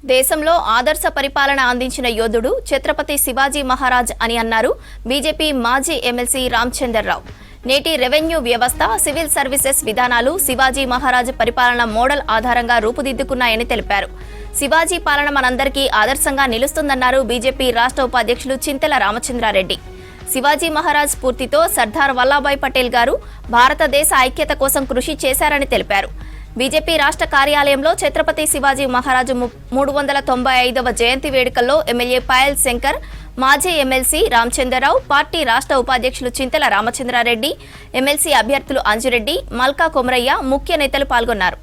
దేశంలో ఆదర్శ పరిపాలన అందించిన యోధుడు ఛత్రపతి శివాజీ మహారాజ్ అని అన్నారు బీజేపీ మాజీ ఎమ్మెల్సీ రామచంద్రరావు. నేటి రెవెన్యూ వ్యవస్థ, సివిల్ సర్వీసెస్ విధానాలు శివాజీ మహారాజ్ పరిపాలన మోడల్ ఆధారంగా రూపుదిద్దుకున్నాయని తెలిపారు. శివాజీ పాలన మనందరికీ ఆదర్శంగా నిలుస్తుందన్నారు బీజేపీ రాష్ట్ర ఉపాధ్యక్షులు చింతల రామచంద్రారెడ్డి. శివాజీ మహారాజ్ స్ఫూర్తితో సర్దార్ వల్లభాయ్ పటేల్ గారు భారతదేశ ఐక్యత కోసం కృషి చేశారని తెలిపారు. బీజేపీ రాష్ట్ర కార్యాలయంలో ఛత్రపతి శివాజీ మహారాజు 395వ జయంతి వేడుకల్లో ఎమ్మెల్యే పాయల్ శంకర్, మాజీ ఎమ్మెల్సీ రామచంద్రరావు, పార్టీ రాష్ట్ర ఉపాధ్యక్షులు చింతల రామచంద్రారెడ్డి, ఎమ్మెల్సీ అభ్యర్థులు అంజురెడ్డి, మల్కా కొమరయ్య ముఖ్య నేతలు పాల్గొన్నారు.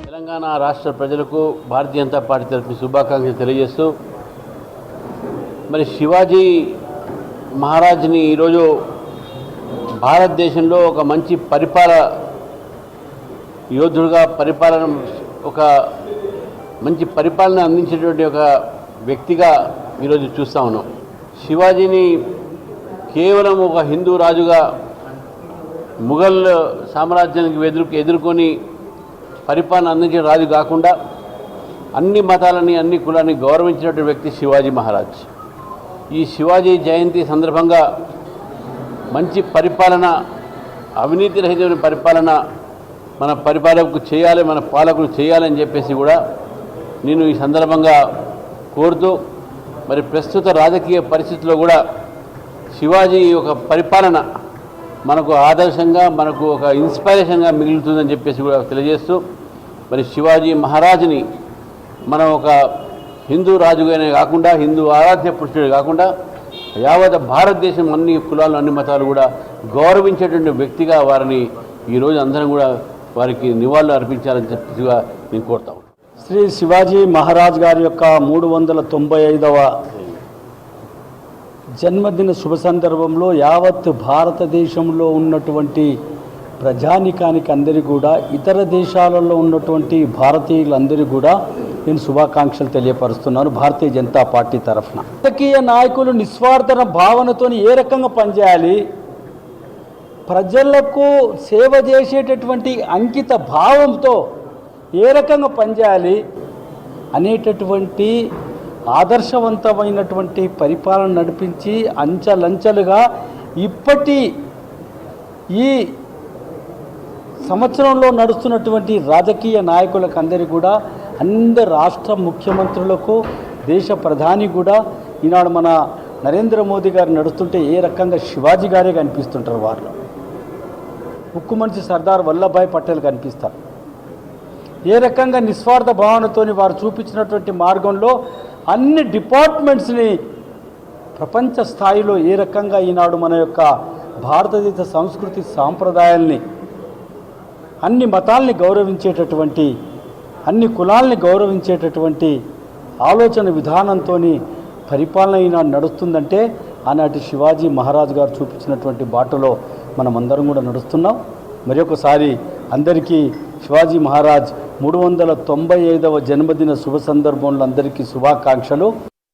తెలంగాణ రాష్ట్ర ప్రజలకు భారతీయ జనతా పార్టీ తరఫున శుభాకాంక్షలు తెలియజేస్తూ, మరి శివాజీ మహారాజ్ని ఈరోజు భారతదేశంలో ఒక మంచి యోధుడుగా ఒక మంచి పరిపాలన అందించేటువంటి ఒక వ్యక్తిగా ఈరోజు చూస్తూ ఉన్నాం. శివాజీని కేవలం ఒక హిందూ రాజుగా ముఘల్ సామ్రాజ్యానికి ఎదుర్కొని పరిపాలన అందించే రాజు కాకుండా అన్ని మతాలని, అన్ని కులాన్ని గౌరవించినటువంటి వ్యక్తి శివాజీ మహారాజ్. ఈ శివాజీ జయంతి సందర్భంగా మంచి పరిపాలన, అవినీతి రహితమైన పరిపాలన మన పరిపాలకులు చేయాలి, మన పాలకులు చేయాలని చెప్పేసి కూడా నేను ఈ సందర్భంగా కోరుతూ, మరి ప్రస్తుత రాజకీయ పరిస్థితుల్లో కూడా శివాజీ ఒక పరిపాలన మనకు ఆదర్శంగా, మనకు ఒక ఇన్స్పైరేషన్గా మిగులుతుందని చెప్పేసి కూడా తెలియజేస్తూ, మరి శివాజీ మహారాజుని మనం ఒక హిందూ రాజుగానే కాకుండా, హిందూ ఆరాధ్య పురుషుడే కాకుండా యావత్ భారతదేశం అన్ని కులాలు, అన్ని మతాలు కూడా గౌరవించేటువంటి వ్యక్తిగా వారిని ఈరోజు అందరం కూడా వారికి నివాళులు అర్పించాలని చెప్పిగా నేను కోరుతాను. శ్రీ శివాజీ మహారాజ్ గారి యొక్క 395వ జన్మదిన శుభ సందర్భంలో యావత్ భారతదేశంలో ఉన్నటువంటి ప్రజానికానికి అందరికీ కూడా, ఇతర దేశాలలో ఉన్నటువంటి భారతీయులందరికీ కూడా నేను శుభాకాంక్షలు తెలియపరుస్తున్నాను భారతీయ జనతా పార్టీ తరఫున. రాజకీయ నాయకులు నిస్వార్థ భావనతో ఏ రకంగా పనిచేయాలి, ప్రజలకు సేవ చేసేటటువంటి అంకిత భావంతో ఏ రకంగా పనిచేయాలి అనేటటువంటి ఆదర్శవంతమైనటువంటి పరిపాలన నడిపించి అంచెలంచెలుగా ఇప్పటి ఈ సంవత్సరంలో నడుస్తున్నటువంటి రాజకీయ నాయకులకు అందరికీ కూడా, అందరు రాష్ట్ర ముఖ్యమంత్రులకు, దేశ ప్రధాని కూడా ఈనాడు మన నరేంద్ర మోదీ గారు నడుస్తుంటే ఏ రకంగా శివాజీ గారే కనిపిస్తుంటారు. వారిలో ఉక్కు మనిషి సర్దార్ వల్లభాయ్ పటేల్ కనిపిస్తారు. ఏ రకంగా నిస్వార్థ భావనతోని వారు చూపించినటువంటి మార్గంలో అన్ని డిపార్ట్మెంట్స్ని ప్రపంచ స్థాయిలో ఏ రకంగా ఈనాడు మన యొక్క భారతదేశ సంస్కృతి సాంప్రదాయాల్ని, అన్ని మతాల్ని గౌరవించేటటువంటి, అన్ని కులాల్ని గౌరవించేటటువంటి ఆలోచన విధానంతో పరిపాలన ఈనాడు నడుస్తుందంటే ఆనాటి శివాజీ మహారాజ్ గారు చూపించినటువంటి బాటలో మనమందరం కూడా నడుస్తున్నాం. మరి ఒకసారి అందరికీ శివాజీ మహారాజ్ 395వ జన్మదిన శుభ సందర్భంలో అందరికీ శుభాకాంక్షలు.